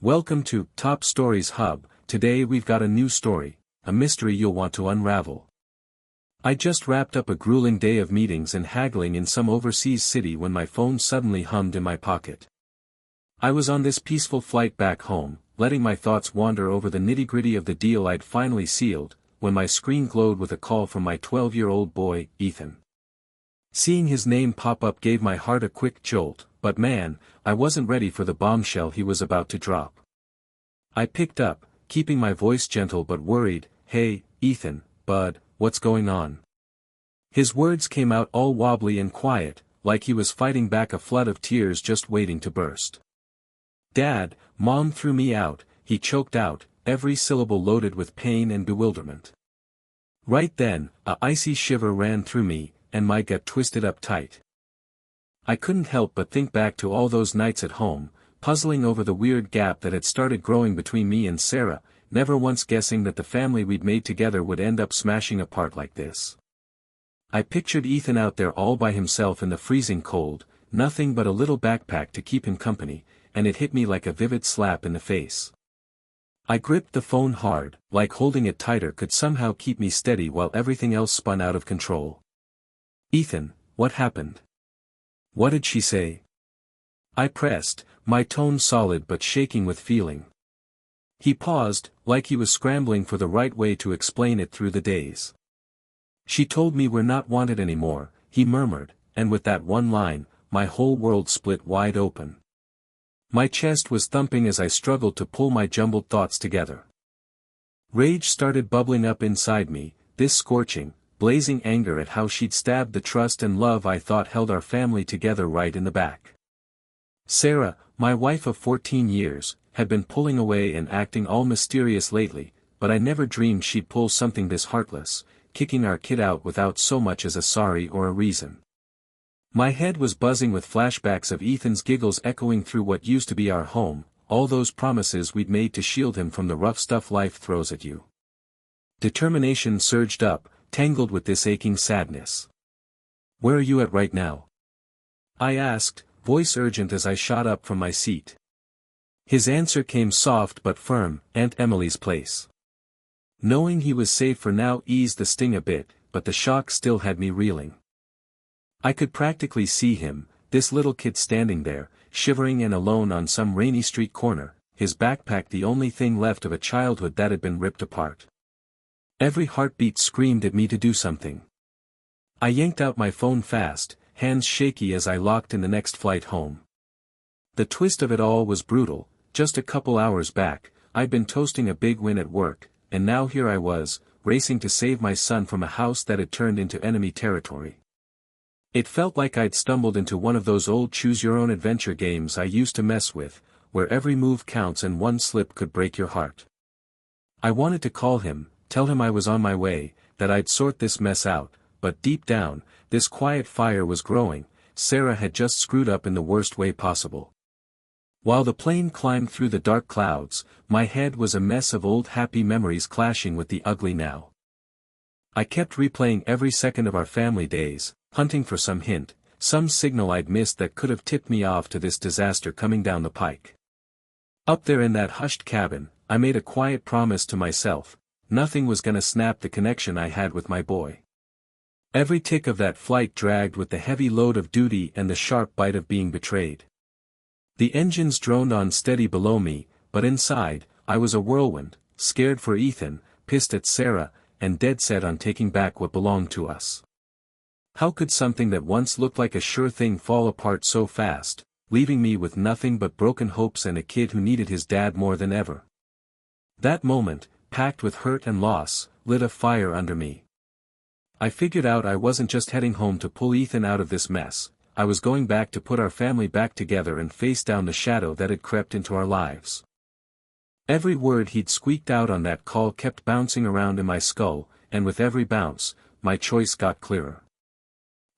Welcome to Top Stories Hub. Today we've got a new story, a mystery you'll want to unravel. I just wrapped up a grueling day of meetings and haggling in some overseas city when my phone suddenly hummed in my pocket. I was on this peaceful flight back home, letting my thoughts wander over the nitty-gritty of the deal I'd finally sealed, when my screen glowed with a call from my 12-year-old boy, Ethan. Seeing his name pop up gave my heart a quick jolt, but man, I wasn't ready for the bombshell he was about to drop. I picked up, keeping my voice gentle but worried. "Hey, Ethan, bud, what's going on?" His words came out all wobbly and quiet, like he was fighting back a flood of tears just waiting to burst. "Dad, Mom threw me out," he choked out, every syllable loaded with pain and bewilderment. Right then, a icy shiver ran through me, and my gut twisted up tight. I couldn't help but think back to all those nights at home, puzzling over the weird gap that had started growing between me and Sarah, never once guessing that the family we'd made together would end up smashing apart like this. I pictured Ethan out there all by himself in the freezing cold, nothing but a little backpack to keep him company, and it hit me like a vivid slap in the face. I gripped the phone hard, like holding it tighter could somehow keep me steady while everything else spun out of control. "Ethan, what happened? What did she say?" I pressed, my tone solid but shaking with feeling. He paused, like he was scrambling for the right way to explain it through the days. "She told me we're not wanted anymore," he murmured, and with that one line, my whole world split wide open. My chest was thumping as I struggled to pull my jumbled thoughts together. Rage started bubbling up inside me, this scorching, blazing anger at how she'd stabbed the trust and love I thought held our family together right in the back. Sarah, my wife of 14 years, had been pulling away and acting all mysterious lately, but I never dreamed she'd pull something this heartless, kicking our kid out without so much as a sorry or a reason. My head was buzzing with flashbacks of Ethan's giggles echoing through what used to be our home, all those promises we'd made to shield him from the rough stuff life throws at you. Determination surged up, tangled with this aching sadness. "Where are you at right now?" I asked, voice urgent as I shot up from my seat. His answer came soft but firm, "Aunt Emily's place." Knowing he was safe for now eased the sting a bit, but the shock still had me reeling. I could practically see him, this little kid standing there, shivering and alone on some rainy street corner, his backpack the only thing left of a childhood that had been ripped apart. Every heartbeat screamed at me to do something. I yanked out my phone fast, hands shaky as I locked in the next flight home. The twist of it all was brutal. Just a couple hours back, I'd been toasting a big win at work, and now here I was, racing to save my son from a house that had turned into enemy territory. It felt like I'd stumbled into one of those old choose-your-own-adventure games I used to mess with, where every move counts and one slip could break your heart. I wanted to call him, tell him I was on my way, that I'd sort this mess out, but deep down, this quiet fire was growing. Sarah had just screwed up in the worst way possible. While the plane climbed through the dark clouds, my head was a mess of old happy memories clashing with the ugly now. I kept replaying every second of our family days, hunting for some hint, some signal I'd missed that could have tipped me off to this disaster coming down the pike. Up there in that hushed cabin, I made a quiet promise to myself: nothing was gonna snap the connection I had with my boy. Every tick of that flight dragged with the heavy load of duty and the sharp bite of being betrayed. The engines droned on steady below me, but inside, I was a whirlwind, scared for Ethan, pissed at Sarah, and dead set on taking back what belonged to us. How could something that once looked like a sure thing fall apart so fast, leaving me with nothing but broken hopes and a kid who needed his dad more than ever? That moment, packed with hurt and loss, lit a fire under me. I figured out I wasn't just heading home to pull Ethan out of this mess, I was going back to put our family back together and face down the shadow that had crept into our lives. Every word he'd squeaked out on that call kept bouncing around in my skull, and with every bounce, my choice got clearer.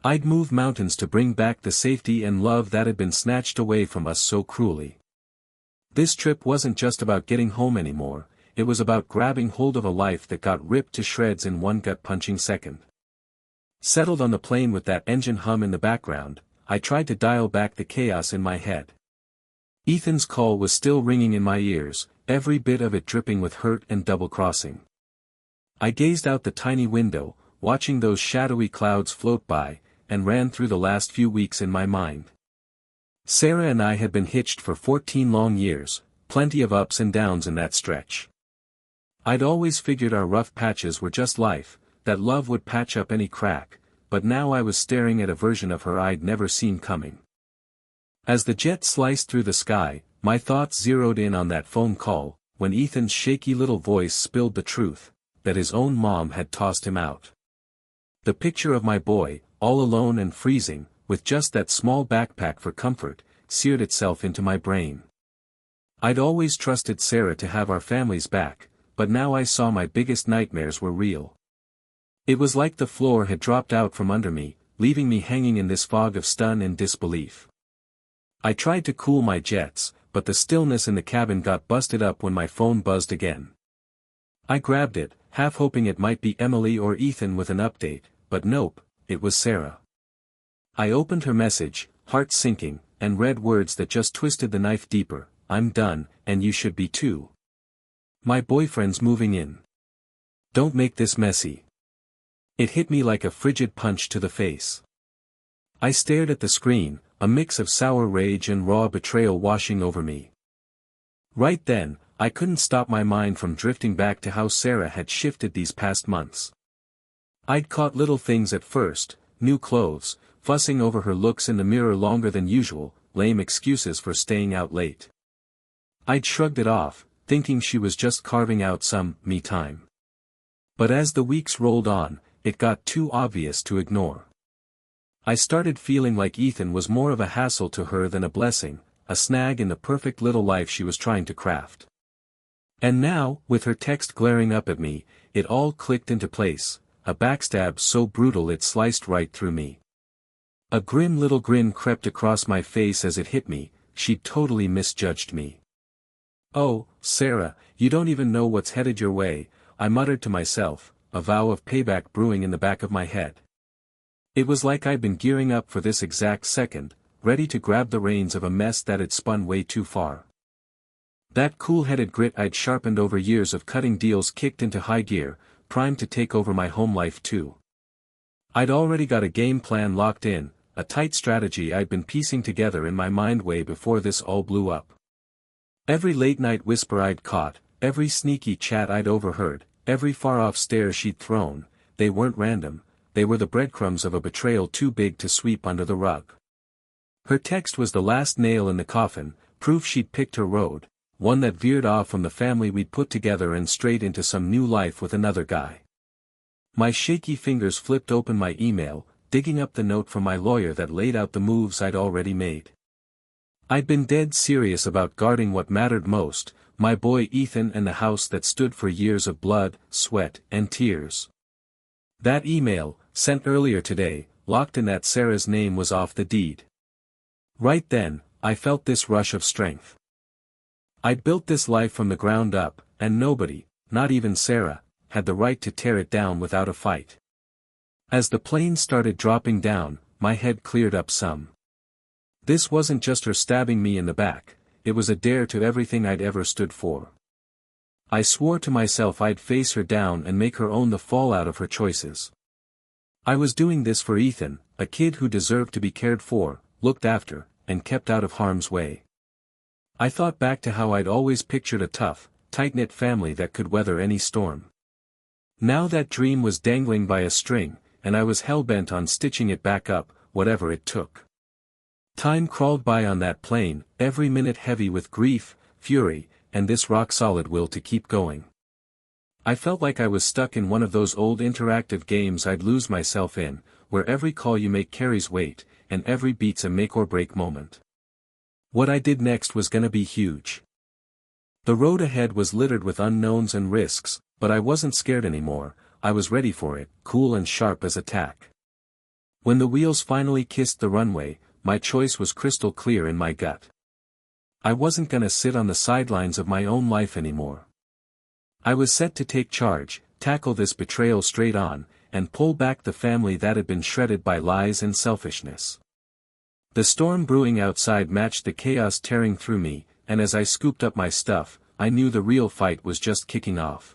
I'd move mountains to bring back the safety and love that had been snatched away from us so cruelly. This trip wasn't just about getting home anymore, it was about grabbing hold of a life that got ripped to shreds in one gut-punching second. Settled on the plane with that engine hum in the background, I tried to dial back the chaos in my head. Ethan's call was still ringing in my ears, every bit of it dripping with hurt and double-crossing. I gazed out the tiny window, watching those shadowy clouds float by, and ran through the last few weeks in my mind. Sarah and I had been hitched for 14 long years, plenty of ups and downs in that stretch. I'd always figured our rough patches were just life, that love would patch up any crack, but now I was staring at a version of her I'd never seen coming. As the jet sliced through the sky, my thoughts zeroed in on that phone call, when Ethan's shaky little voice spilled the truth, that his own mom had tossed him out. The picture of my boy, all alone and freezing, with just that small backpack for comfort, seared itself into my brain. I'd always trusted Sarah to have our families back, but now I saw my biggest nightmares were real. It was like the floor had dropped out from under me, leaving me hanging in this fog of stun and disbelief. I tried to cool my jets, but the stillness in the cabin got busted up when my phone buzzed again. I grabbed it, half hoping it might be Emily or Ethan with an update, but nope, it was Sarah. I opened her message, heart sinking, and read words that just twisted the knife deeper. I'm done, and you should be too. My boyfriend's moving in. Don't make this messy. It hit me like a frigid punch to the face. I stared at the screen, a mix of sour rage and raw betrayal washing over me. Right then, I couldn't stop my mind from drifting back to how Sarah had shifted these past months. I'd caught little things at first, new clothes, fussing over her looks in the mirror longer than usual, lame excuses for staying out late. I'd shrugged it off, thinking she was just carving out some me time. But as the weeks rolled on, it got too obvious to ignore. I started feeling like Ethan was more of a hassle to her than a blessing, a snag in the perfect little life she was trying to craft. And now, with her text glaring up at me, it all clicked into place, a backstab so brutal it sliced right through me. A grim little grin crept across my face as it hit me, she'd totally misjudged me. Oh, Sarah, you don't even know what's headed your way, I muttered to myself, a vow of payback brewing in the back of my head. It was like I'd been gearing up for this exact second, ready to grab the reins of a mess that had spun way too far. That cool-headed grit I'd sharpened over years of cutting deals kicked into high gear, primed to take over my home life too. I'd already got a game plan locked in, a tight strategy I'd been piecing together in my mind way before this all blew up. Every late-night whisper I'd caught, every sneaky chat I'd overheard, every far-off stare she'd thrown, they weren't random, they were the breadcrumbs of a betrayal too big to sweep under the rug. Her text was the last nail in the coffin, proof she'd picked her road, one that veered off from the family we'd put together and straight into some new life with another guy. My shaky fingers flipped open my email, digging up the note from my lawyer that laid out the moves I'd already made. I'd been dead serious about guarding what mattered most, my boy Ethan and the house that stood for years of blood, sweat, and tears. That email, sent earlier today, locked in that Sarah's name was off the deed. Right then, I felt this rush of strength. I'd built this life from the ground up, and nobody, not even Sarah, had the right to tear it down without a fight. As the plane started dropping down, my head cleared up some. This wasn't just her stabbing me in the back, it was a dare to everything I'd ever stood for. I swore to myself I'd face her down and make her own the fallout of her choices. I was doing this for Ethan, a kid who deserved to be cared for, looked after, and kept out of harm's way. I thought back to how I'd always pictured a tough, tight-knit family that could weather any storm. Now that dream was dangling by a string, and I was hell-bent on stitching it back up, whatever it took. Time crawled by on that plane, every minute heavy with grief, fury, and this rock-solid will to keep going. I felt like I was stuck in one of those old interactive games I'd lose myself in, where every call you make carries weight, and every beat's a make-or-break moment. What I did next was gonna be huge. The road ahead was littered with unknowns and risks, but I wasn't scared anymore, I was ready for it, cool and sharp as a tack. When the wheels finally kissed the runway, my choice was crystal clear in my gut. I wasn't gonna sit on the sidelines of my own life anymore. I was set to take charge, tackle this betrayal straight on, and pull back the family that had been shredded by lies and selfishness. The storm brewing outside matched the chaos tearing through me, and as I scooped up my stuff, I knew the real fight was just kicking off.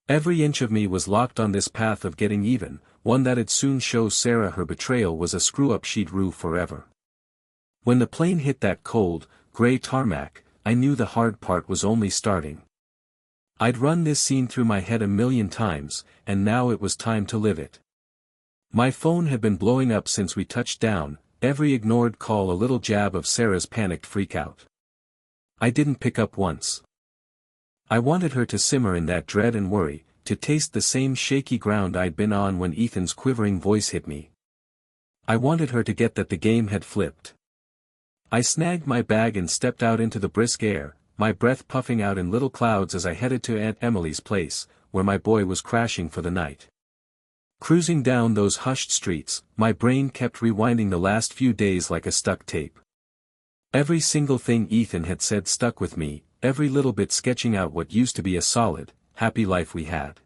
Every inch of me was locked on this path of getting even, one that'd soon show Sarah her betrayal was a screw-up she'd rue forever. When the plane hit that cold, gray tarmac, I knew the hard part was only starting. I'd run this scene through my head a million times, and now it was time to live it. My phone had been blowing up since we touched down, every ignored call a little jab of Sarah's panicked freakout. I didn't pick up once. I wanted her to simmer in that dread and worry, to taste the same shaky ground I'd been on when Ethan's quivering voice hit me. I wanted her to get that the game had flipped. I snagged my bag and stepped out into the brisk air, my breath puffing out in little clouds as I headed to Aunt Emily's place, where my boy was crashing for the night. Cruising down those hushed streets, my brain kept rewinding the last few days like a stuck tape. Every single thing Ethan had said stuck with me, every little bit sketching out what used to be a solid, happy life we had.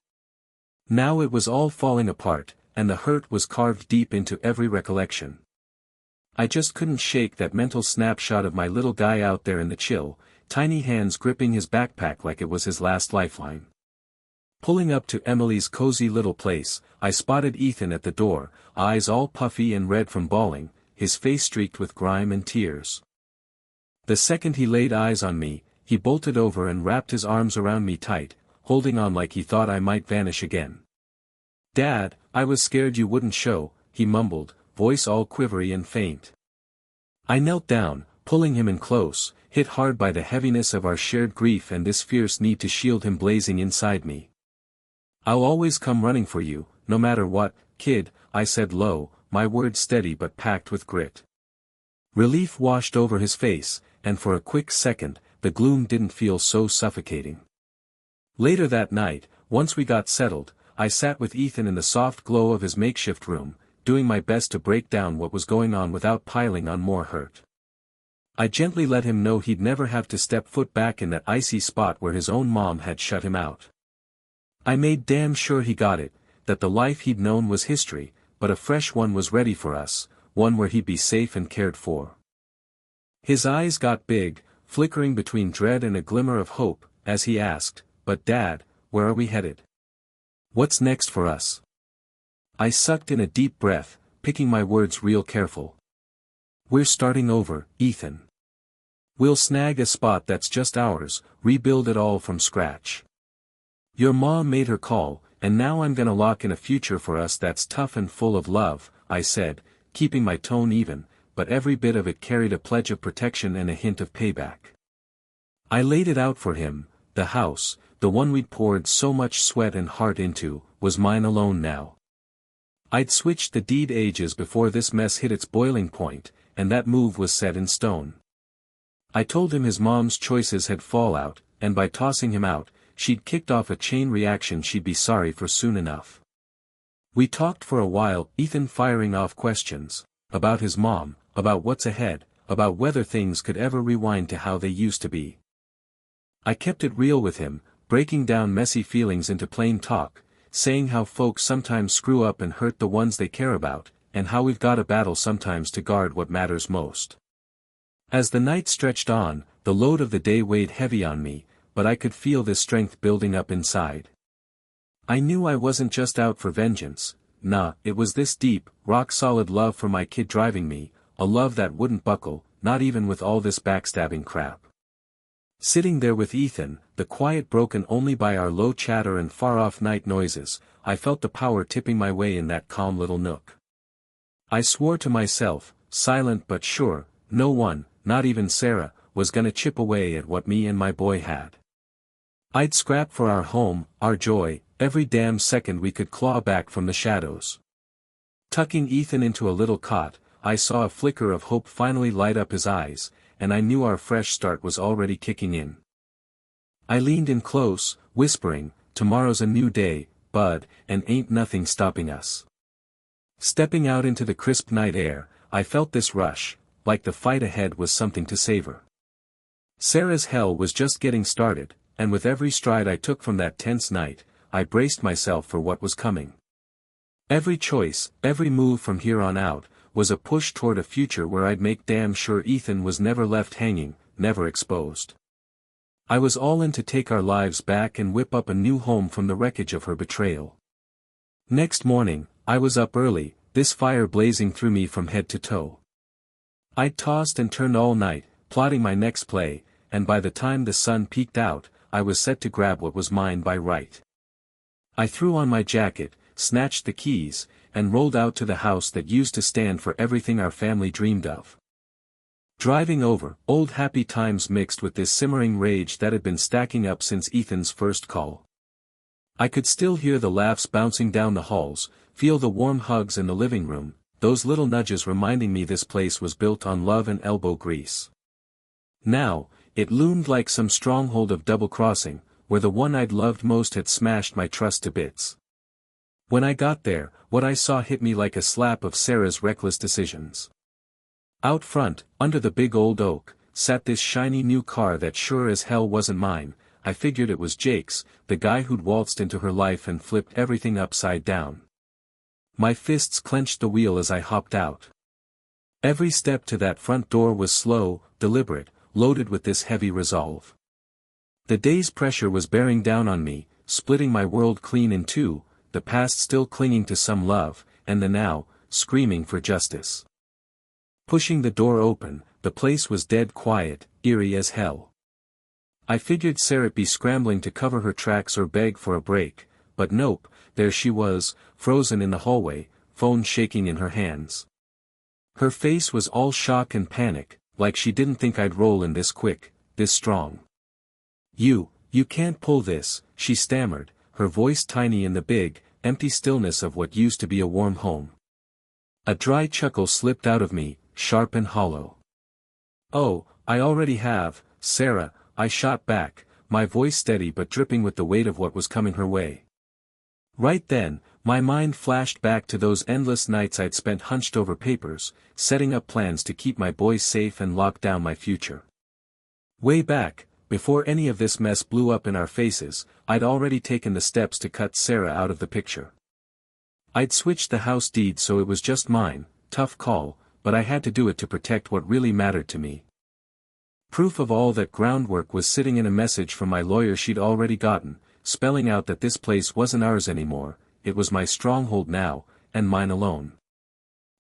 Now it was all falling apart, and the hurt was carved deep into every recollection. I just couldn't shake that mental snapshot of my little guy out there in the chill, tiny hands gripping his backpack like it was his last lifeline. Pulling up to Emily's cozy little place, I spotted Ethan at the door, eyes all puffy and red from bawling, his face streaked with grime and tears. The second he laid eyes on me, he bolted over and wrapped his arms around me tight, holding on like he thought I might vanish again. "Dad, I was scared you wouldn't show," he mumbled, voice all quivery and faint. I knelt down, pulling him in close, hit hard by the heaviness of our shared grief and this fierce need to shield him blazing inside me. "I'll always come running for you, no matter what, kid," I said low, my words steady but packed with grit. Relief washed over his face, and for a quick second, the gloom didn't feel so suffocating. Later that night, once we got settled, I sat with Ethan in the soft glow of his makeshift room, doing my best to break down what was going on without piling on more hurt. I gently let him know he'd never have to step foot back in that icy spot where his own mom had shut him out. I made damn sure he got it, that the life he'd known was history, but a fresh one was ready for us, one where he'd be safe and cared for. His eyes got big, flickering between dread and a glimmer of hope, as he asked, "But Dad, where are we headed? What's next for us?" I sucked in a deep breath, picking my words real careful. "We're starting over, Ethan. We'll snag a spot that's just ours, rebuild it all from scratch. Your mom made her call, and now I'm gonna lock in a future for us that's tough and full of love," I said, keeping my tone even, but every bit of it carried a pledge of protection and a hint of payback. I laid it out for him. The house, the one we'd poured so much sweat and heart into, was mine alone now. I'd switched the deed ages before this mess hit its boiling point, and that move was set in stone. I told him his mom's choices had fallout, and by tossing him out, she'd kicked off a chain reaction she'd be sorry for soon enough. We talked for a while, Ethan firing off questions, about his mom, about what's ahead, about whether things could ever rewind to how they used to be. I kept it real with him, breaking down messy feelings into plain talk, saying how folks sometimes screw up and hurt the ones they care about, and how we've got to battle sometimes to guard what matters most. As the night stretched on, the load of the day weighed heavy on me, but I could feel this strength building up inside. I knew I wasn't just out for vengeance. Nah, it was this deep, rock-solid love for my kid driving me, a love that wouldn't buckle, not even with all this backstabbing crap. Sitting there with Ethan, the quiet broken only by our low chatter and far-off night noises, I felt the power tipping my way in that calm little nook. I swore to myself, silent but sure, no one, not even Sarah, was gonna chip away at what me and my boy had. I'd scrap for our home, our joy, every damn second we could claw back from the shadows. Tucking Ethan into a little cot, I saw a flicker of hope finally light up his eyes, and I knew our fresh start was already kicking in. I leaned in close, whispering, "Tomorrow's a new day, bud, and ain't nothing stopping us." Stepping out into the crisp night air, I felt this rush, like the fight ahead was something to savor. Sarah's hell was just getting started, and with every stride I took from that tense night, I braced myself for what was coming. Every choice, every move from here on out, was a push toward a future where I'd make damn sure Ethan was never left hanging, never exposed. I was all in to take our lives back and whip up a new home from the wreckage of her betrayal. Next morning, I was up early, this fire blazing through me from head to toe. I'd tossed and turned all night, plotting my next play, and by the time the sun peeked out, I was set to grab what was mine by right. I threw on my jacket, snatched the keys, and rolled out to the house that used to stand for everything our family dreamed of. Driving over, old happy times mixed with this simmering rage that had been stacking up since Ethan's first call. I could still hear the laughs bouncing down the halls, feel the warm hugs in the living room, those little nudges reminding me this place was built on love and elbow grease. Now, it loomed like some stronghold of double-crossing, where the one I'd loved most had smashed my trust to bits. When I got there, what I saw hit me like a slap of Sarah's reckless decisions. Out front, under the big old oak, sat this shiny new car that sure as hell wasn't mine. I figured it was Jake's, the guy who'd waltzed into her life and flipped everything upside down. My fists clenched the wheel as I hopped out. Every step to that front door was slow, deliberate, loaded with this heavy resolve. The day's pressure was bearing down on me, splitting my world clean in two, the past still clinging to some love, and the now, screaming for justice. Pushing the door open, the place was dead quiet, eerie as hell. I figured Sarah'd be scrambling to cover her tracks or beg for a break, but nope, there she was, frozen in the hallway, phone shaking in her hands. Her face was all shock and panic, like she didn't think I'd roll in this quick, this strong. You can't pull this," she stammered, her voice tiny in the big, empty stillness of what used to be a warm home. A dry chuckle slipped out of me, sharp and hollow. "Oh, I already have, Sarah," I shot back, my voice steady but dripping with the weight of what was coming her way. Right then, my mind flashed back to those endless nights I'd spent hunched over papers, setting up plans to keep my boys safe and lock down my future. Way back, before any of this mess blew up in our faces, I'd already taken the steps to cut Sarah out of the picture. I'd switched the house deed so it was just mine, tough call, but I had to do it to protect what really mattered to me. Proof of all that groundwork was sitting in a message from my lawyer she'd already gotten, spelling out that this place wasn't ours anymore, it was my stronghold now, and mine alone.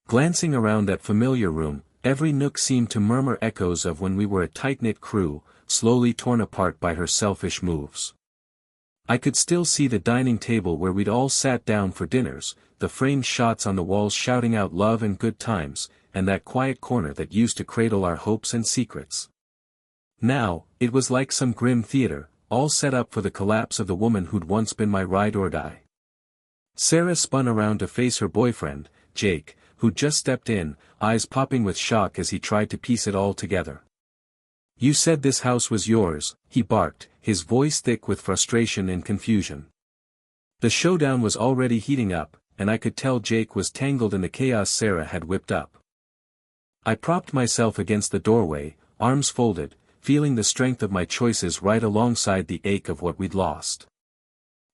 Glancing around that familiar room, every nook seemed to murmur echoes of when we were a tight-knit crew, slowly torn apart by her selfish moves. I could still see the dining table where we'd all sat down for dinners, the framed shots on the walls shouting out love and good times, and that quiet corner that used to cradle our hopes and secrets. Now, it was like some grim theater, all set up for the collapse of the woman who'd once been my ride or die. Sarah spun around to face her boyfriend, Jake, who'd just stepped in, eyes popping with shock as he tried to piece it all together. "You said this house was yours," he barked, his voice thick with frustration and confusion. The showdown was already heating up, and I could tell Jake was tangled in the chaos Sarah had whipped up. I propped myself against the doorway, arms folded, feeling the strength of my choices right alongside the ache of what we'd lost.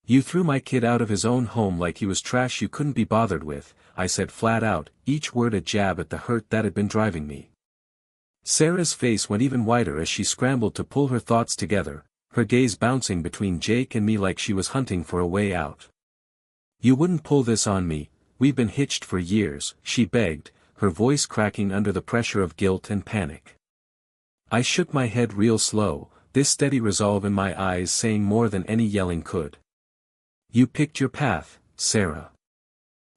"You threw my kid out of his own home like he was trash you couldn't be bothered with," I said flat out, each word a jab at the hurt that had been driving me. Sarah's face went even whiter as she scrambled to pull her thoughts together, her gaze bouncing between Jake and me like she was hunting for a way out. "You wouldn't pull this on me, we've been hitched for years," she begged, her voice cracking under the pressure of guilt and panic. I shook my head real slow, this steady resolve in my eyes saying more than any yelling could. "You picked your path, Sarah.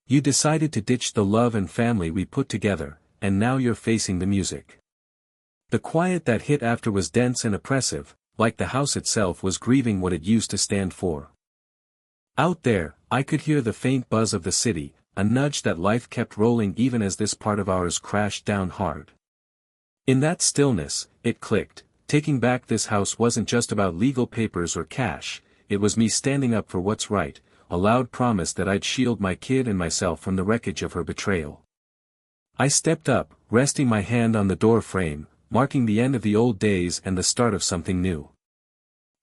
You decided to ditch the love and family we put together, and now you're facing the music." The quiet that hit after was dense and oppressive, like the house itself was grieving what it used to stand for. Out there, I could hear the faint buzz of the city, a nudge that life kept rolling even as this part of ours crashed down hard. In that stillness, it clicked, taking back this house wasn't just about legal papers or cash, it was me standing up for what's right, a loud promise that I'd shield my kid and myself from the wreckage of her betrayal. I stepped up, resting my hand on the door frame, marking the end of the old days and the start of something new.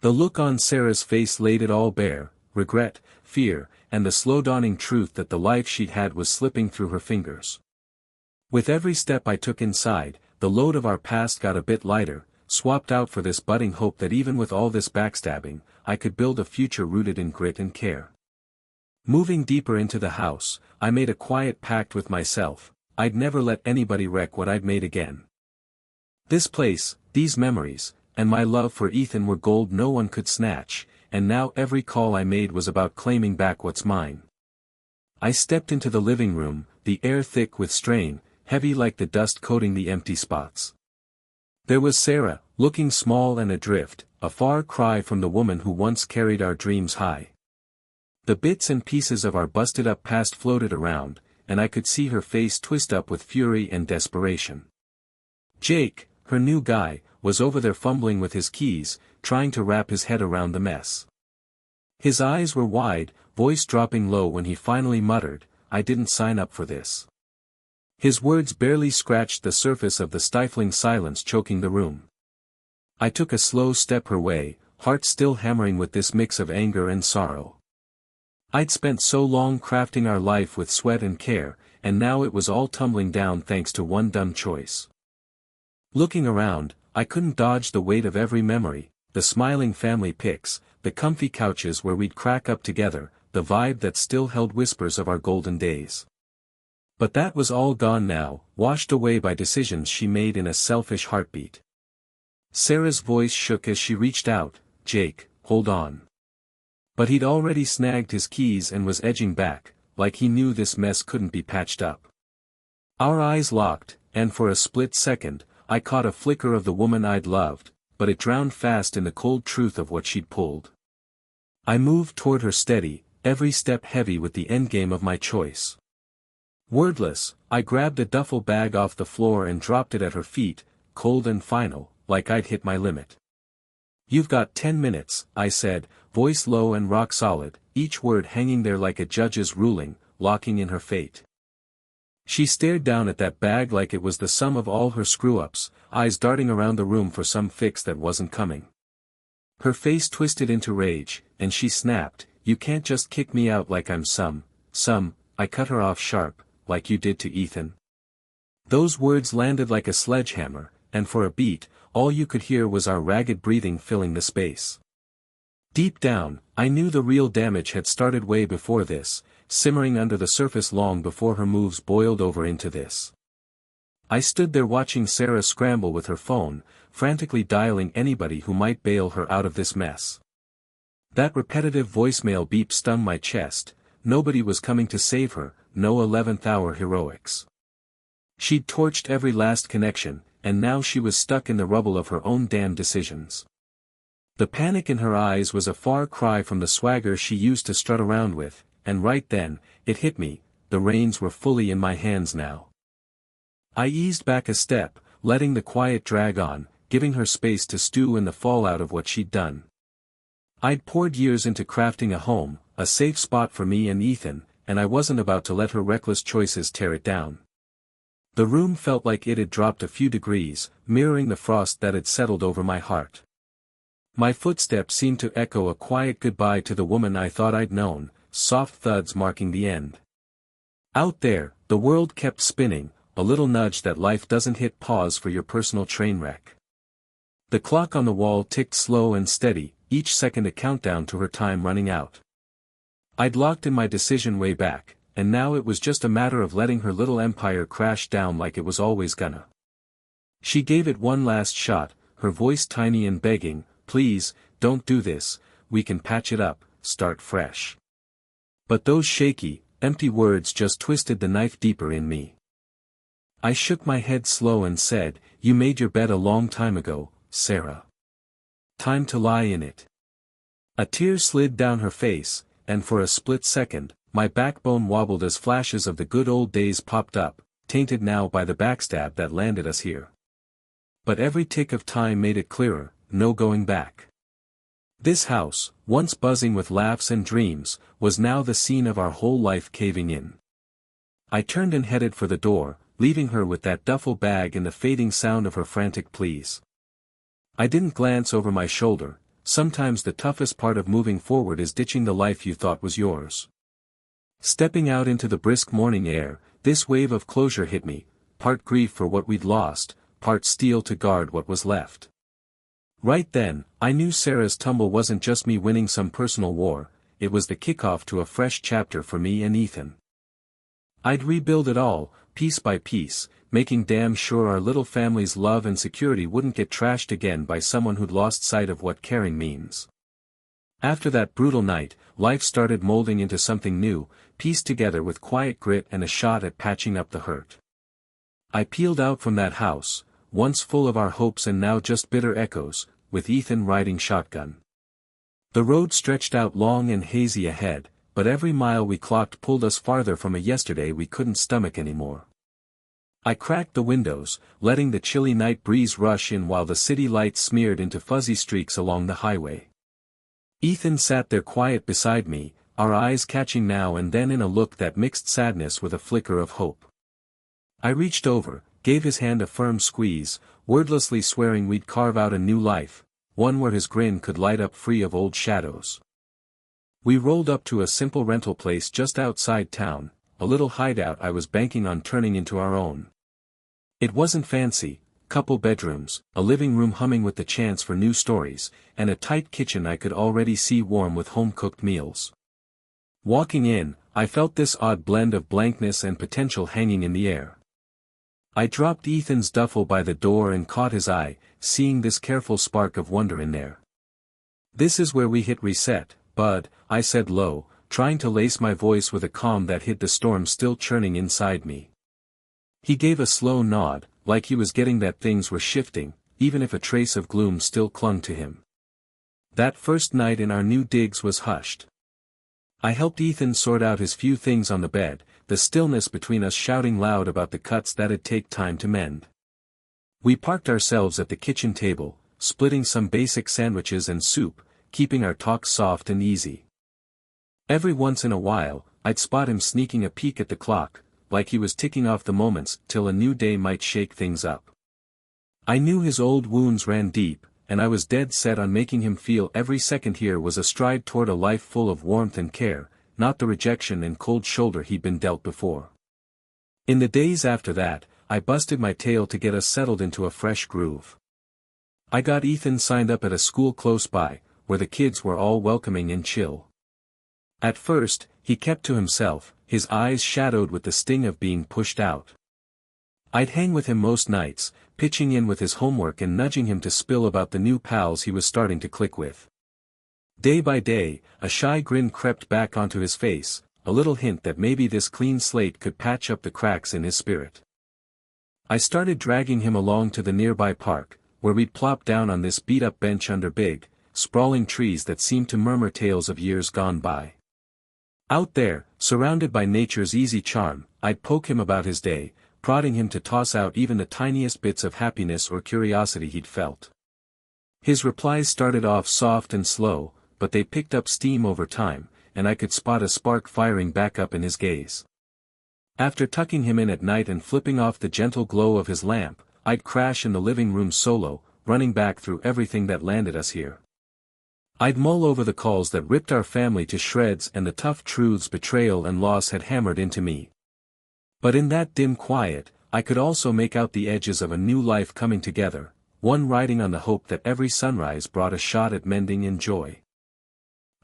The look on Sarah's face laid it all bare, regret, fear, and the slow dawning truth that the life she'd had was slipping through her fingers. With every step I took inside, the load of our past got a bit lighter, swapped out for this budding hope that even with all this backstabbing, I could build a future rooted in grit and care. Moving deeper into the house, I made a quiet pact with myself: I'd never let anybody wreck what I'd made again. This place, these memories, and my love for Ethan were gold no one could snatch, and now every call I made was about claiming back what's mine. I stepped into the living room, the air thick with strain, heavy like the dust coating the empty spots. There was Sarah, looking small and adrift, a far cry from the woman who once carried our dreams high. The bits and pieces of our busted-up past floated around, and I could see her face twist up with fury and desperation. Jake, her new guy, was over there fumbling with his keys, trying to wrap his head around the mess. His eyes were wide, voice dropping low when he finally muttered, "I didn't sign up for this." His words barely scratched the surface of the stifling silence choking the room. I took a slow step her way, heart still hammering with this mix of anger and sorrow. I'd spent so long crafting our life with sweat and care, and now it was all tumbling down thanks to one dumb choice. Looking around, I couldn't dodge the weight of every memory, the smiling family pics, the comfy couches where we'd crack up together, the vibe that still held whispers of our golden days. But that was all gone now, washed away by decisions she made in a selfish heartbeat. Sarah's voice shook as she reached out, "Jake, hold on." But he'd already snagged his keys and was edging back, like he knew this mess couldn't be patched up. Our eyes locked, and for a split second, I caught a flicker of the woman I'd loved, but it drowned fast in the cold truth of what she'd pulled. I moved toward her steady, every step heavy with the endgame of my choice. Wordless, I grabbed a duffel bag off the floor and dropped it at her feet, cold and final, like I'd hit my limit. "You've got 10 minutes, I said, voice low and rock solid, each word hanging there like a judge's ruling, locking in her fate. She stared down at that bag like it was the sum of all her screw-ups, eyes darting around the room for some fix that wasn't coming. Her face twisted into rage, and she snapped, "You can't just kick me out like I'm some, I cut her off sharp, "like you did to Ethan." Those words landed like a sledgehammer, and for a beat, all you could hear was our ragged breathing filling the space. Deep down, I knew the real damage had started way before this, simmering under the surface long before her moves boiled over into this. I stood there watching Sarah scramble with her phone, frantically dialing anybody who might bail her out of this mess. That repetitive voicemail beep stung my chest. Nobody was coming to save her, no 11th-hour heroics. She'd torched every last connection, and now she was stuck in the rubble of her own damn decisions. The panic in her eyes was a far cry from the swagger she used to strut around with, and right then, it hit me, the reins were fully in my hands now. I eased back a step, letting the quiet drag on, giving her space to stew in the fallout of what she'd done. I'd poured years into crafting a home, a safe spot for me and Ethan, and I wasn't about to let her reckless choices tear it down. The room felt like it had dropped a few degrees, mirroring the frost that had settled over my heart. My footsteps seemed to echo a quiet goodbye to the woman I thought I'd known, soft thuds marking the end. Out there, the world kept spinning, a little nudge that life doesn't hit pause for your personal train wreck. The clock on the wall ticked slow and steady, each second a countdown to her time running out. I'd locked in my decision way back, and now it was just a matter of letting her little empire crash down like it was always gonna. She gave it one last shot, her voice tiny and begging, "Please, don't do this, we can patch it up, start fresh." But those shaky, empty words just twisted the knife deeper in me. I shook my head slow and said, "You made your bed a long time ago, Sarah. Time to lie in it." A tear slid down her face, and for a split second, my backbone wobbled as flashes of the good old days popped up, tainted now by the backstab that landed us here. But every tick of time made it clearer, no going back. This house, once buzzing with laughs and dreams, was now the scene of our whole life caving in. I turned and headed for the door, leaving her with that duffel bag and the fading sound of her frantic pleas. I didn't glance over my shoulder. Sometimes the toughest part of moving forward is ditching the life you thought was yours. Stepping out into the brisk morning air, this wave of closure hit me, part grief for what we'd lost, part steel to guard what was left. Right then, I knew Sarah's tumble wasn't just me winning some personal war, it was the kickoff to a fresh chapter for me and Ethan. I'd rebuild it all, piece by piece, making damn sure our little family's love and security wouldn't get trashed again by someone who'd lost sight of what caring means. After that brutal night, life started molding into something new, pieced together with quiet grit and a shot at patching up the hurt. I peeled out from that house, once full of our hopes and now just bitter echoes, with Ethan riding shotgun. The road stretched out long and hazy ahead, but every mile we clocked pulled us farther from a yesterday we couldn't stomach anymore. I cracked the windows, letting the chilly night breeze rush in while the city lights smeared into fuzzy streaks along the highway. Ethan sat there quiet beside me, our eyes catching now and then in a look that mixed sadness with a flicker of hope. I reached over, gave his hand a firm squeeze, wordlessly swearing we'd carve out a new life, one where his grin could light up free of old shadows. We rolled up to a simple rental place just outside town, a little hideout I was banking on turning into our own. It wasn't fancy, couple bedrooms, a living room humming with the chance for new stories, and a tight kitchen I could already see warm with home-cooked meals. Walking in, I felt this odd blend of blankness and potential hanging in the air. I dropped Ethan's duffel by the door and caught his eye, seeing this careful spark of wonder in there. "This is where we hit reset, bud," I said low, trying to lace my voice with a calm that hid the storm still churning inside me. He gave a slow nod, like he was getting that things were shifting, even if a trace of gloom still clung to him. That first night in our new digs was hushed. I helped Ethan sort out his few things on the bed, the stillness between us shouting loud about the cuts that'd take time to mend. We parked ourselves at the kitchen table, splitting some basic sandwiches and soup, keeping our talk soft and easy. Every once in a while, I'd spot him sneaking a peek at the clock, like he was ticking off the moments till a new day might shake things up. I knew his old wounds ran deep, and I was dead set on making him feel every second here was a stride toward a life full of warmth and care, not the rejection and cold shoulder he'd been dealt before. In the days after that, I busted my tail to get us settled into a fresh groove. I got Ethan signed up at a school close by, where the kids were all welcoming and chill. At first, he kept to himself, his eyes shadowed with the sting of being pushed out. I'd hang with him most nights, pitching in with his homework and nudging him to spill about the new pals he was starting to click with. Day by day, a shy grin crept back onto his face, a little hint that maybe this clean slate could patch up the cracks in his spirit. I started dragging him along to the nearby park, where we'd plop down on this beat-up bench under big, sprawling trees that seemed to murmur tales of years gone by. Out there, surrounded by nature's easy charm, I'd poke him about his day, prodding him to toss out even the tiniest bits of happiness or curiosity he'd felt. His replies started off soft and slow, but they picked up steam over time, and I could spot a spark firing back up in his gaze. After tucking him in at night and flipping off the gentle glow of his lamp, I'd crash in the living room solo, running back through everything that landed us here. I'd mull over the calls that ripped our family to shreds and the tough truths betrayal and loss had hammered into me. But in that dim quiet, I could also make out the edges of a new life coming together, one riding on the hope that every sunrise brought a shot at mending and joy.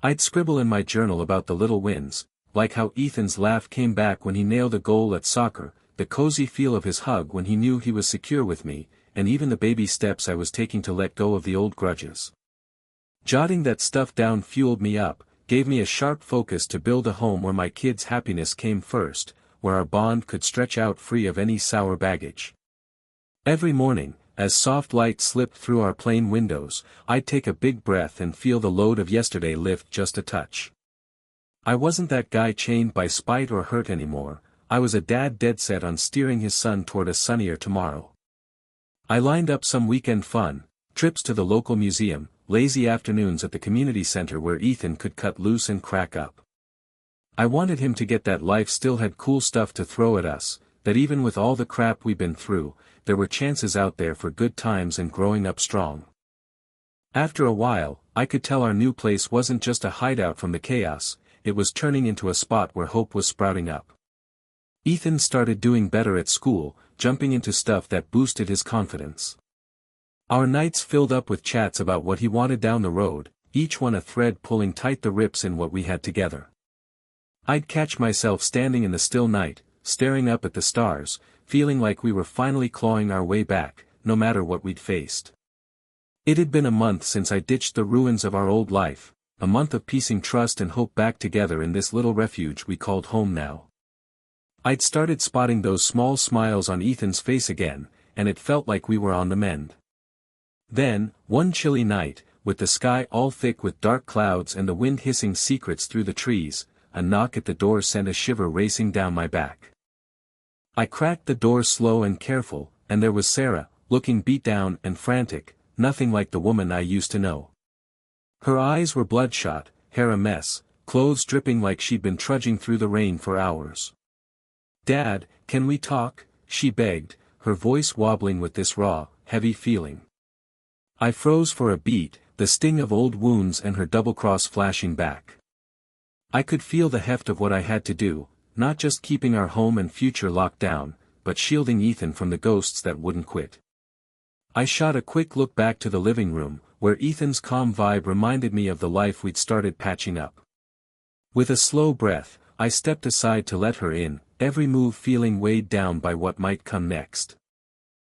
I'd scribble in my journal about the little wins, like how Ethan's laugh came back when he nailed a goal at soccer, the cozy feel of his hug when he knew he was secure with me, and even the baby steps I was taking to let go of the old grudges. Jotting that stuff down fueled me up, gave me a sharp focus to build a home where my kids' happiness came first, where our bond could stretch out free of any sour baggage. Every morning, as soft light slipped through our plain windows, I'd take a big breath and feel the load of yesterday lift just a touch. I wasn't that guy chained by spite or hurt anymore, I was a dad dead set on steering his son toward a sunnier tomorrow. I lined up some weekend fun, trips to the local museum, lazy afternoons at the community center where Ethan could cut loose and crack up. I wanted him to get that life still had cool stuff to throw at us, that even with all the crap we've been through, there were chances out there for good times and growing up strong. After a while, I could tell our new place wasn't just a hideout from the chaos, it was turning into a spot where hope was sprouting up. Ethan started doing better at school, jumping into stuff that boosted his confidence. Our nights filled up with chats about what he wanted down the road, each one a thread pulling tight the rips in what we had together. I'd catch myself standing in the still night, staring up at the stars, feeling like we were finally clawing our way back, no matter what we'd faced. It had been a month since I ditched the ruins of our old life, a month of piecing trust and hope back together in this little refuge we called home now. I'd started spotting those small smiles on Ethan's face again, and it felt like we were on the mend. Then, one chilly night, with the sky all thick with dark clouds and the wind hissing secrets through the trees, a knock at the door sent a shiver racing down my back. I cracked the door slow and careful, and there was Sarah, looking beat down and frantic, nothing like the woman I used to know. Her eyes were bloodshot, hair a mess, clothes dripping like she'd been trudging through the rain for hours. "Dad, can we talk?" she begged, her voice wobbling with this raw, heavy feeling. I froze for a beat, the sting of old wounds and her double-cross flashing back. I could feel the heft of what I had to do, not just keeping our home and future locked down, but shielding Ethan from the ghosts that wouldn't quit. I shot a quick look back to the living room, where Ethan's calm vibe reminded me of the life we'd started patching up. With a slow breath, I stepped aside to let her in, every move feeling weighed down by what might come next.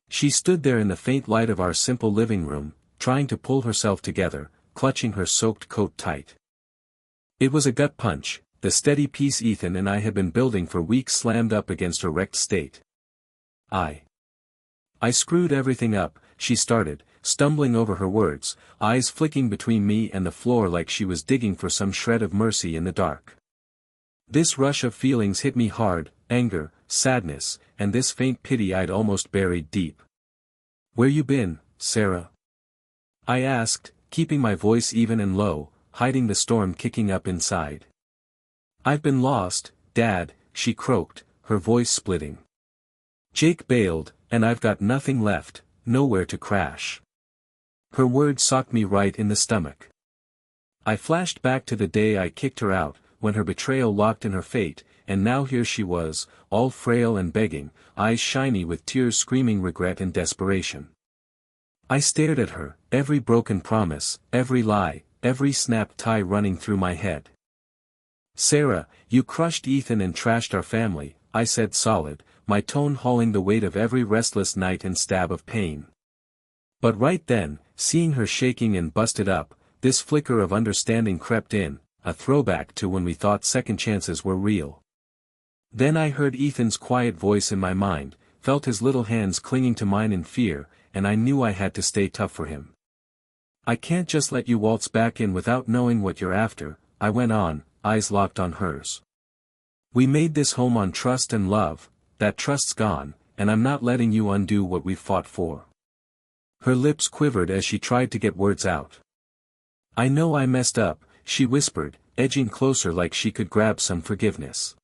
She stood there in the faint light of our simple living room, trying to pull herself together, clutching her soaked coat tight. It was a gut punch, the steady peace Ethan and I had been building for weeks slammed up against her wrecked state. I screwed everything up, she started, stumbling over her words, eyes flicking between me and the floor like she was digging for some shred of mercy in the dark. This rush of feelings hit me hard, anger, sadness, and this faint pity I'd almost buried deep. "Where you been, Sarah?" I asked, keeping my voice even and low, hiding the storm kicking up inside. "I've been lost, Dad," she croaked, her voice splitting. "Jake bailed, and I've got nothing left, nowhere to crash." Her words socked me right in the stomach. I flashed back to the day I kicked her out, when her betrayal locked in her fate, and now here she was, all frail and begging, eyes shiny with tears screaming regret and desperation. I stared at her, every broken promise, every lie, every snapped tie running through my head. "Sarah, you crushed Ethan and trashed our family," I said solid, my tone hauling the weight of every restless night and stab of pain. But right then, seeing her shaking and busted up, this flicker of understanding crept in, a throwback to when we thought second chances were real. Then I heard Ethan's quiet voice in my mind, felt his little hands clinging to mine in fear, and I knew I had to stay tough for him. "I can't just let you waltz back in without knowing what you're after," I went on, eyes locked on hers. "We made this home on trust and love, that trust's gone, and I'm not letting you undo what we've fought for." Her lips quivered as she tried to get words out. "I know I messed up," she whispered, edging closer like she could grab some forgiveness.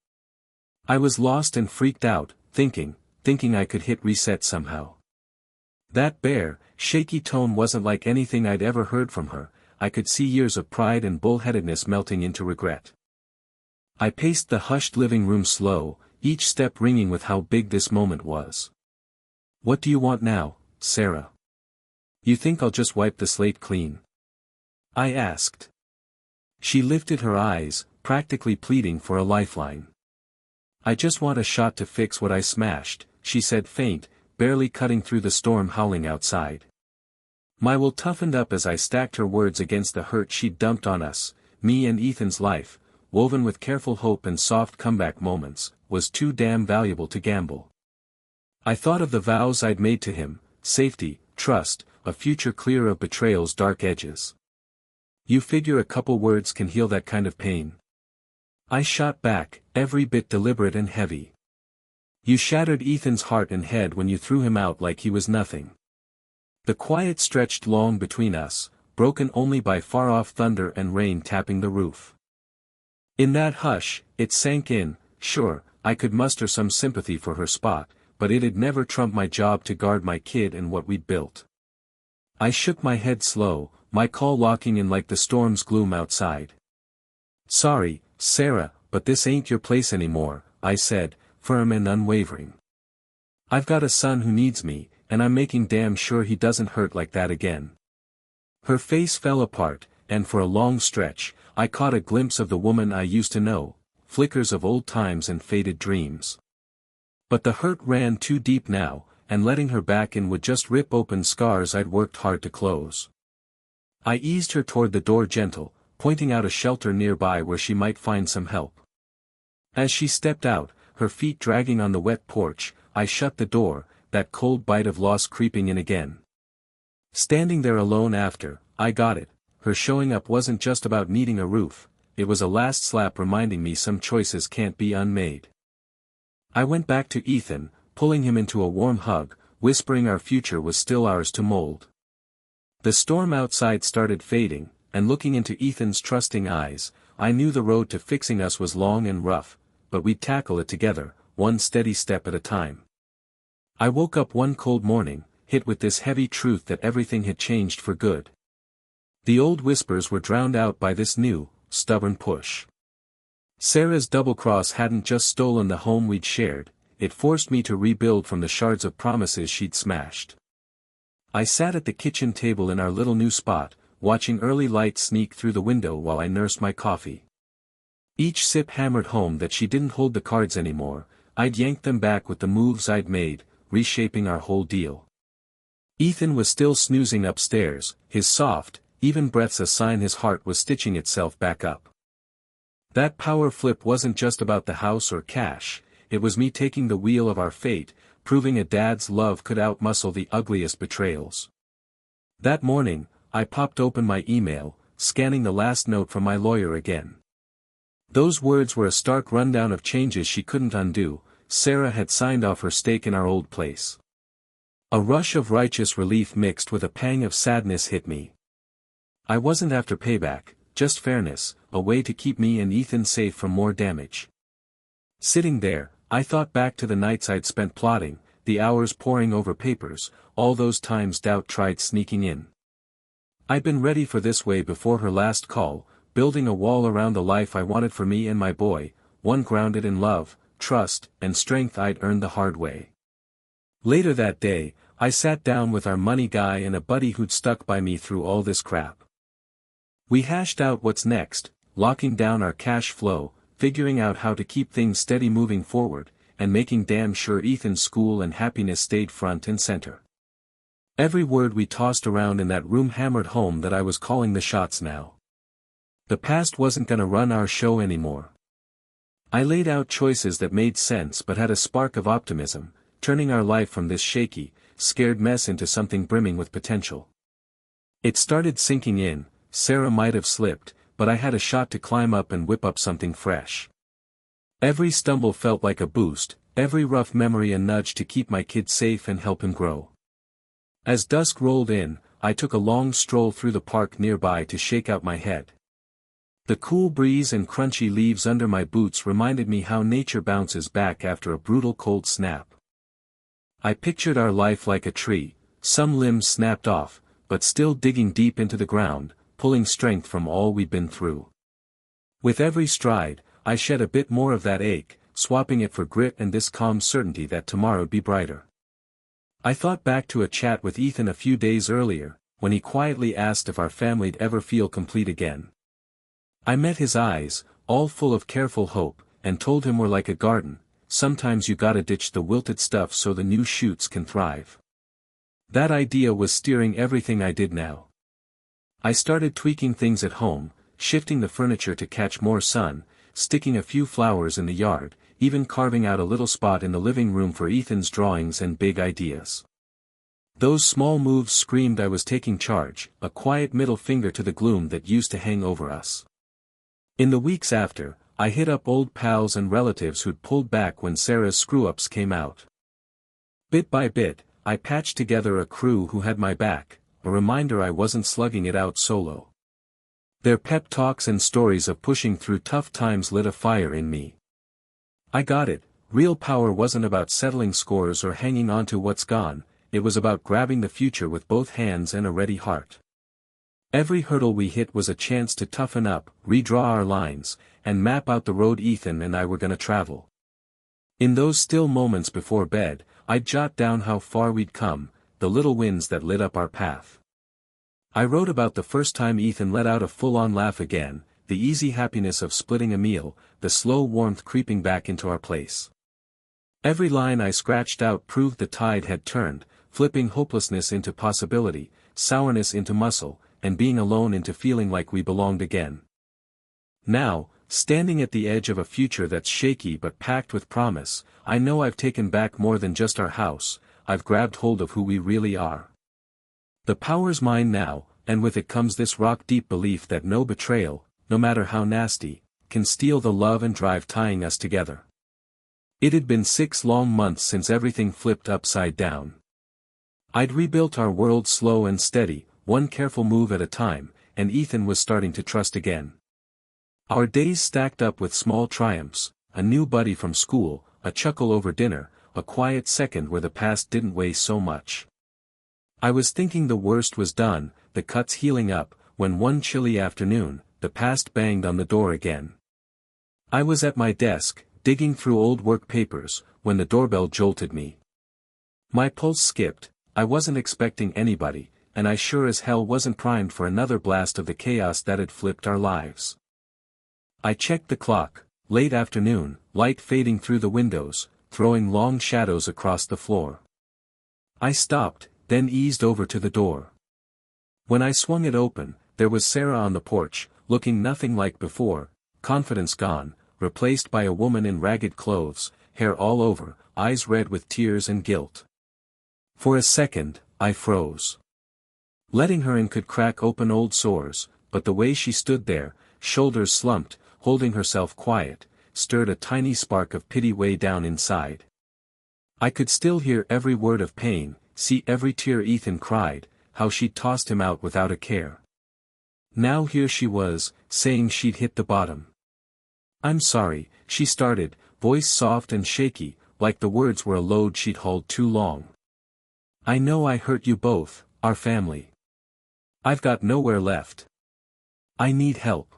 I was lost and freaked out, thinking I could hit reset somehow. That bare, shaky tone wasn't like anything I'd ever heard from her. I could see years of pride and bullheadedness melting into regret. I paced the hushed living room slow, each step ringing with how big this moment was. "What do you want now, Sarah? You think I'll just wipe the slate clean?" I asked. She lifted her eyes, practically pleading for a lifeline. "I just want a shot to fix what I smashed," she said faint, barely cutting through the storm howling outside. My will toughened up as I stacked her words against the hurt she'd dumped on us. Me and Ethan's life, woven with careful hope and soft comeback moments, was too damn valuable to gamble. I thought of the vows I'd made to him, safety, trust, a future clear of betrayal's dark edges. "You figure a couple words can heal that kind of pain?" I shot back, every bit deliberate and heavy. "You shattered Ethan's heart and head when you threw him out like he was nothing." The quiet stretched long between us, broken only by far-off thunder and rain tapping the roof. In that hush, it sank in. Sure, I could muster some sympathy for her spot, but it'd never trump my job to guard my kid and what we'd built. I shook my head slow, my call locking in like the storm's gloom outside. "Sorry, Sarah, but this ain't your place anymore," I said, firm and unwavering. I've got a son who needs me, and I'm making damn sure he doesn't hurt like that again. Her face fell apart, and for a long stretch, I caught a glimpse of the woman I used to know, flickers of old times and faded dreams. But the hurt ran too deep now, and letting her back in would just rip open scars I'd worked hard to close. I eased her toward the door gentle, pointing out a shelter nearby where she might find some help. As she stepped out, her feet dragging on the wet porch, I shut the door, that cold bite of loss creeping in again. Standing there alone after, I got it, her showing up wasn't just about needing a roof, it was a last slap reminding me some choices can't be unmade. I went back to Ethan, pulling him into a warm hug, whispering our future was still ours to mold. The storm outside started fading, and looking into Ethan's trusting eyes, I knew the road to fixing us was long and rough, but we'd tackle it together, one steady step at a time. I woke up one cold morning, hit with this heavy truth that everything had changed for good. The old whispers were drowned out by this new, stubborn push. Sarah's double-cross hadn't just stolen the home we'd shared, it forced me to rebuild from the shards of promises she'd smashed. I sat at the kitchen table in our little new spot, watching early light sneak through the window while I nursed my coffee. Each sip hammered home that she didn't hold the cards anymore, I'd yanked them back with the moves I'd made, reshaping our whole deal. Ethan was still snoozing upstairs, his soft, even breaths a sign his heart was stitching itself back up. That power flip wasn't just about the house or cash, it was me taking the wheel of our fate, proving a dad's love could outmuscle the ugliest betrayals. That morning, I popped open my email, scanning the last note from my lawyer again. Those words were a stark rundown of changes she couldn't undo. Sarah had signed off her stake in our old place. A rush of righteous relief mixed with a pang of sadness hit me. I wasn't after payback, just fairness, a way to keep me and Ethan safe from more damage. Sitting there, I thought back to the nights I'd spent plotting, the hours poring over papers, all those times doubt tried sneaking in. I'd been ready for this way before her last call, building a wall around the life I wanted for me and my boy, one grounded in love, trust, and strength I'd earned the hard way. Later that day, I sat down with our money guy and a buddy who'd stuck by me through all this crap. We hashed out what's next, locking down our cash flow, figuring out how to keep things steady moving forward, and making damn sure Ethan's school and happiness stayed front and center. Every word we tossed around in that room hammered home that I was calling the shots now. The past wasn't gonna run our show anymore. I laid out choices that made sense but had a spark of optimism, turning our life from this shaky, scared mess into something brimming with potential. It started sinking in, Sarah might have slipped, but I had a shot to climb up and whip up something fresh. Every stumble felt like a boost, every rough memory a nudge to keep my kid safe and help him grow. As dusk rolled in, I took a long stroll through the park nearby to shake out my head. The cool breeze and crunchy leaves under my boots reminded me how nature bounces back after a brutal cold snap. I pictured our life like a tree, some limbs snapped off, but still digging deep into the ground, pulling strength from all we'd been through. With every stride, I shed a bit more of that ache, swapping it for grit and this calm certainty that tomorrow'd be brighter. I thought back to a chat with Ethan a few days earlier, when he quietly asked if our family'd ever feel complete again. I met his eyes, all full of careful hope, and told him we're like a garden, sometimes you gotta ditch the wilted stuff so the new shoots can thrive. That idea was steering everything I did now. I started tweaking things at home, shifting the furniture to catch more sun, sticking a few flowers in the yard, even carving out a little spot in the living room for Ethan's drawings and big ideas. Those small moves screamed I was taking charge, a quiet middle finger to the gloom that used to hang over us. In the weeks after, I hit up old pals and relatives who'd pulled back when Sarah's screw-ups came out. Bit by bit, I patched together a crew who had my back, a reminder I wasn't slugging it out solo. Their pep talks and stories of pushing through tough times lit a fire in me. I got it, real power wasn't about settling scores or hanging on to what's gone, it was about grabbing the future with both hands and a ready heart. Every hurdle we hit was a chance to toughen up, redraw our lines, and map out the road Ethan and I were gonna travel. In those still moments before bed, I'd jot down how far we'd come, the little wins that lit up our path. I wrote about the first time Ethan let out a full-on laugh again, the easy happiness of splitting a meal, the slow warmth creeping back into our place. Every line I scratched out proved the tide had turned, flipping hopelessness into possibility, sourness into muscle, and being alone into feeling like we belonged again. Now, standing at the edge of a future that's shaky but packed with promise, I know I've taken back more than just our house, I've grabbed hold of who we really are. The power's mine now, and with it comes this rock-deep belief that no betrayal, no matter how nasty, can steal the love and drive tying us together. It had been 6 long months since everything flipped upside down. I'd rebuilt our world slow and steady, one careful move at a time, and Ethan was starting to trust again. Our days stacked up with small triumphs, a new buddy from school, a chuckle over dinner, a quiet second where the past didn't weigh so much. I was thinking the worst was done, the cuts healing up, when one chilly afternoon, the past banged on the door again. I was at my desk, digging through old work papers, when the doorbell jolted me. My pulse skipped, I wasn't expecting anybody, and I sure as hell wasn't primed for another blast of the chaos that had flipped our lives. I checked the clock, late afternoon, light fading through the windows, throwing long shadows across the floor. I stopped, then eased over to the door. When I swung it open, there was Sarah on the porch, looking nothing like before, confidence gone, replaced by a woman in ragged clothes, hair all over, eyes red with tears and guilt. For a second, I froze. Letting her in could crack open old sores, but the way she stood there, shoulders slumped, holding herself quiet, stirred a tiny spark of pity way down inside. I could still hear every word of pain, see every tear Ethan cried, how she'd tossed him out without a care. Now here she was, saying she'd hit the bottom. "I'm sorry," she started, voice soft and shaky, like the words were a load she'd hauled too long. "I know I hurt you both, our family. I've got nowhere left. I need help."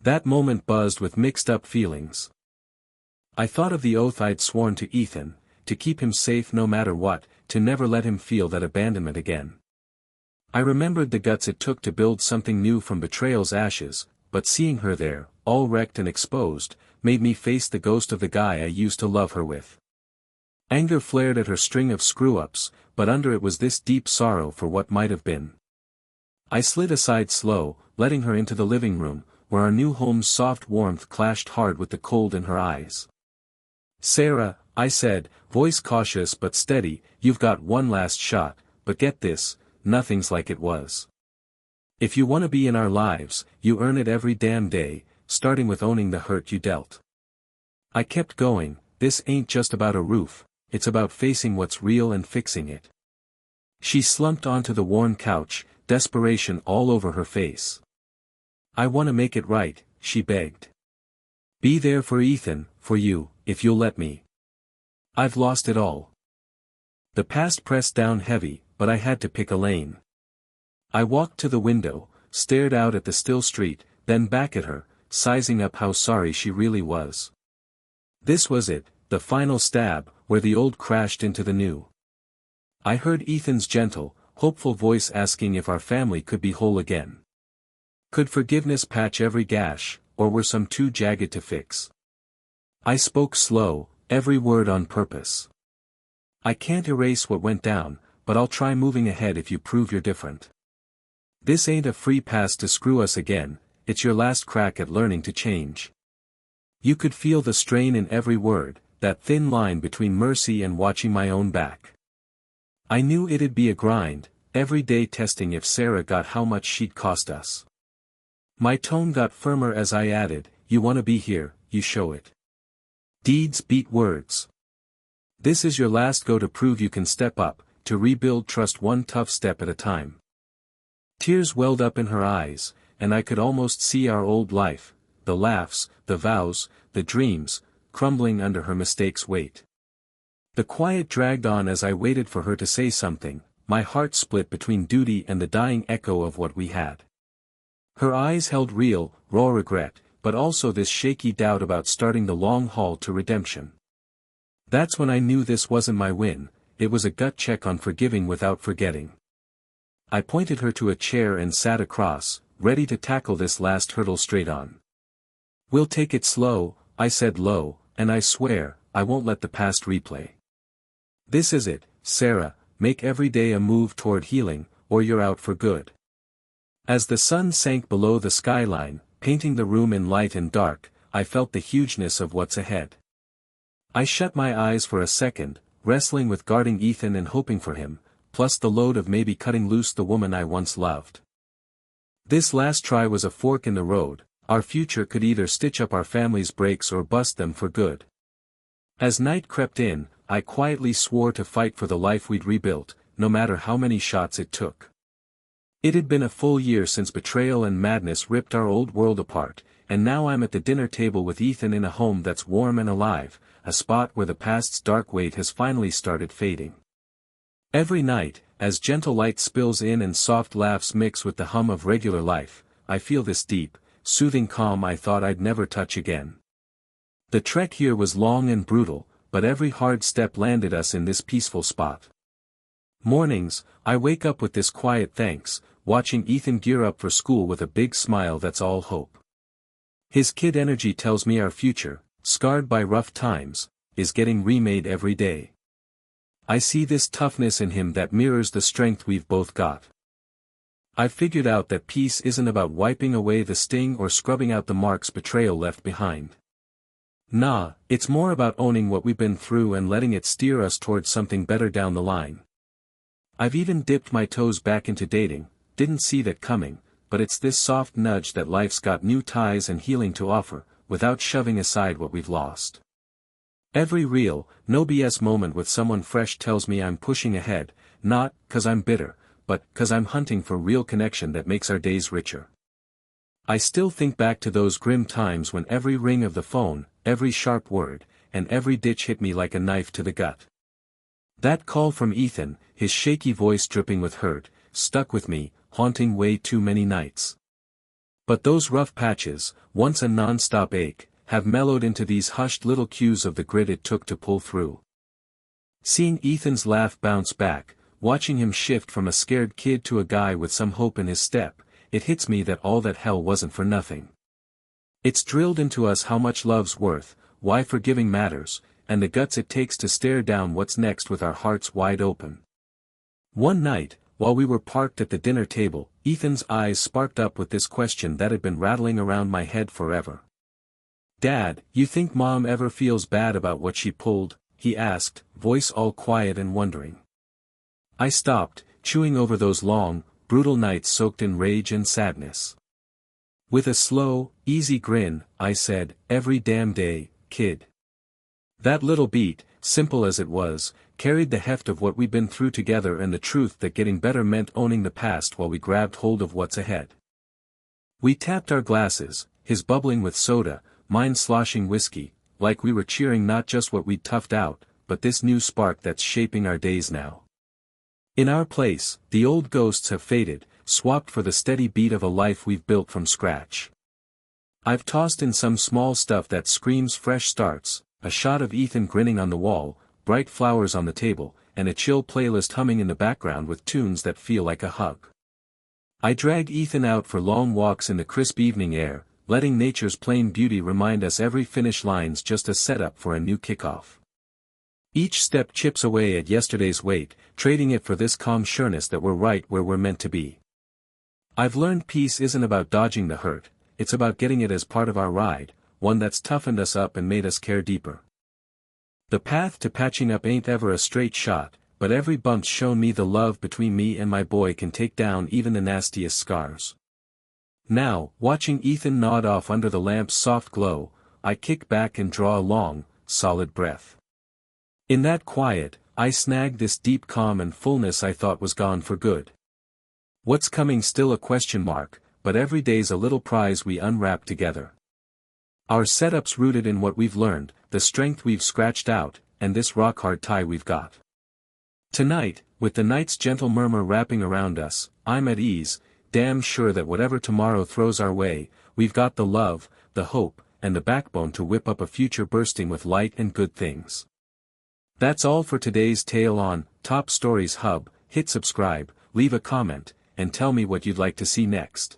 That moment buzzed with mixed-up feelings. I thought of the oath I'd sworn to Ethan, to keep him safe no matter what, to never let him feel that abandonment again. I remembered the guts it took to build something new from betrayal's ashes, but seeing her there, all wrecked and exposed, made me face the ghost of the guy I used to love her with. Anger flared at her string of screw-ups, but under it was this deep sorrow for what might have been. I slid aside slow, letting her into the living room, where our new home's soft warmth clashed hard with the cold in her eyes. "Sarah," I said, voice cautious but steady, "you've got one last shot, but get this, nothing's like it was. If you want to be in our lives, you earn it every damn day, starting with owning the hurt you dealt." I kept going, "This ain't just about a roof, it's about facing what's real and fixing it." She slumped onto the worn couch, desperation all over her face. "I want to make it right," she begged. "Be there for Ethan, for you, if you'll let me. I've lost it all." The past pressed down heavy, but I had to pick a lane. I walked to the window, stared out at the still street, then back at her, sizing up how sorry she really was. This was it, the final stab, where the old crashed into the new. I heard Ethan's gentle, hopeful voice asking if our family could be whole again. Could forgiveness patch every gash, or were some too jagged to fix? I spoke slow, every word on purpose. "I can't erase what went down, but I'll try moving ahead if you prove you're different. This ain't a free pass to screw us again, it's your last crack at learning to change." You could feel the strain in every word, that thin line between mercy and watching my own back. I knew it'd be a grind, every day testing if Sarah got how much she'd cost us. My tone got firmer as I added, "You want to be here, you show it. Deeds beat words. This is your last go to prove you can step up, to rebuild trust one tough step at a time." Tears welled up in her eyes, and I could almost see our old life, the laughs, the vows, the dreams, crumbling under her mistake's weight. The quiet dragged on as I waited for her to say something, my heart split between duty and the dying echo of what we had. Her eyes held real, raw regret, but also this shaky doubt about starting the long haul to redemption. That's when I knew this wasn't my win, it was a gut check on forgiving without forgetting. I pointed her to a chair and sat across, ready to tackle this last hurdle straight on. "We'll take it slow," I said low, "and I swear, I won't let the past replay. This is it, Sarah, make every day a move toward healing, or you're out for good." As the sun sank below the skyline, painting the room in light and dark, I felt the hugeness of what's ahead. I shut my eyes for a second, wrestling with guarding Ethan and hoping for him, plus the load of maybe cutting loose the woman I once loved. This last try was a fork in the road, our future could either stitch up our family's breaks or bust them for good. As night crept in, I quietly swore to fight for the life we'd rebuilt, no matter how many shots it took. It had been a full year since betrayal and madness ripped our old world apart, and now I'm at the dinner table with Ethan in a home that's warm and alive, a spot where the past's dark weight has finally started fading. Every night, as gentle light spills in and soft laughs mix with the hum of regular life, I feel this deep, soothing calm I thought I'd never touch again. The trek here was long and brutal, but every hard step landed us in this peaceful spot. Mornings, I wake up with this quiet thanks, watching Ethan gear up for school with a big smile that's all hope. His kid energy tells me our future, scarred by rough times, is getting remade every day. I see this toughness in him that mirrors the strength we've both got. I've figured out that peace isn't about wiping away the sting or scrubbing out the marks betrayal left behind. Nah, it's more about owning what we've been through and letting it steer us towards something better down the line. I've even dipped my toes back into dating, didn't see that coming, but it's this soft nudge that life's got new ties and healing to offer, without shoving aside what we've lost. Every real, no BS moment with someone fresh tells me I'm pushing ahead, not 'cause I'm bitter, but 'cause I'm hunting for real connection that makes our days richer. I still think back to those grim times when every ring of the phone, every sharp word, and every ditch hit me like a knife to the gut. That call from Ethan, his shaky voice dripping with hurt, stuck with me, haunting way too many nights. But those rough patches, once a non-stop ache, have mellowed into these hushed little cues of the grit it took to pull through. Seeing Ethan's laugh bounce back, watching him shift from a scared kid to a guy with some hope in his step, it hits me that all that hell wasn't for nothing. It's drilled into us how much love's worth, why forgiving matters, and the guts it takes to stare down what's next with our hearts wide open. One night, while we were parked at the dinner table, Ethan's eyes sparked up with this question that had been rattling around my head forever. "Dad, you think Mom ever feels bad about what she pulled?" he asked, voice all quiet and wondering. I stopped, chewing over those long, brutal nights soaked in rage and sadness. With a slow, easy grin, I said, "Every damn day, kid." That little beat, simple as it was, carried the heft of what we'd been through together and the truth that getting better meant owning the past while we grabbed hold of what's ahead. We tapped our glasses, his bubbling with soda, mine sloshing whiskey, like we were cheering not just what we'd toughed out, but this new spark that's shaping our days now. In our place, the old ghosts have faded, swapped for the steady beat of a life we've built from scratch. I've tossed in some small stuff that screams fresh starts, a shot of Ethan grinning on the wall, bright flowers on the table, and a chill playlist humming in the background with tunes that feel like a hug. I drag Ethan out for long walks in the crisp evening air, letting nature's plain beauty remind us every finish line's just a setup for a new kickoff. Each step chips away at yesterday's weight, trading it for this calm sureness that we're right where we're meant to be. I've learned peace isn't about dodging the hurt, it's about getting it as part of our ride, one that's toughened us up and made us care deeper. The path to patching up ain't ever a straight shot, but every bump's shown me the love between me and my boy can take down even the nastiest scars. Now, watching Ethan nod off under the lamp's soft glow, I kick back and draw a long, solid breath. In that quiet, I snag this deep calm and fullness I thought was gone for good. What's coming still a question mark, but every day's a little prize we unwrap together. Our setup's rooted in what we've learned, the strength we've scratched out, and this rock-hard tie we've got. Tonight, with the night's gentle murmur wrapping around us, I'm at ease, damn sure that whatever tomorrow throws our way, we've got the love, the hope, and the backbone to whip up a future bursting with light and good things. That's all for today's tale on Top Stories Hub. Hit subscribe, leave a comment, and tell me what you'd like to see next.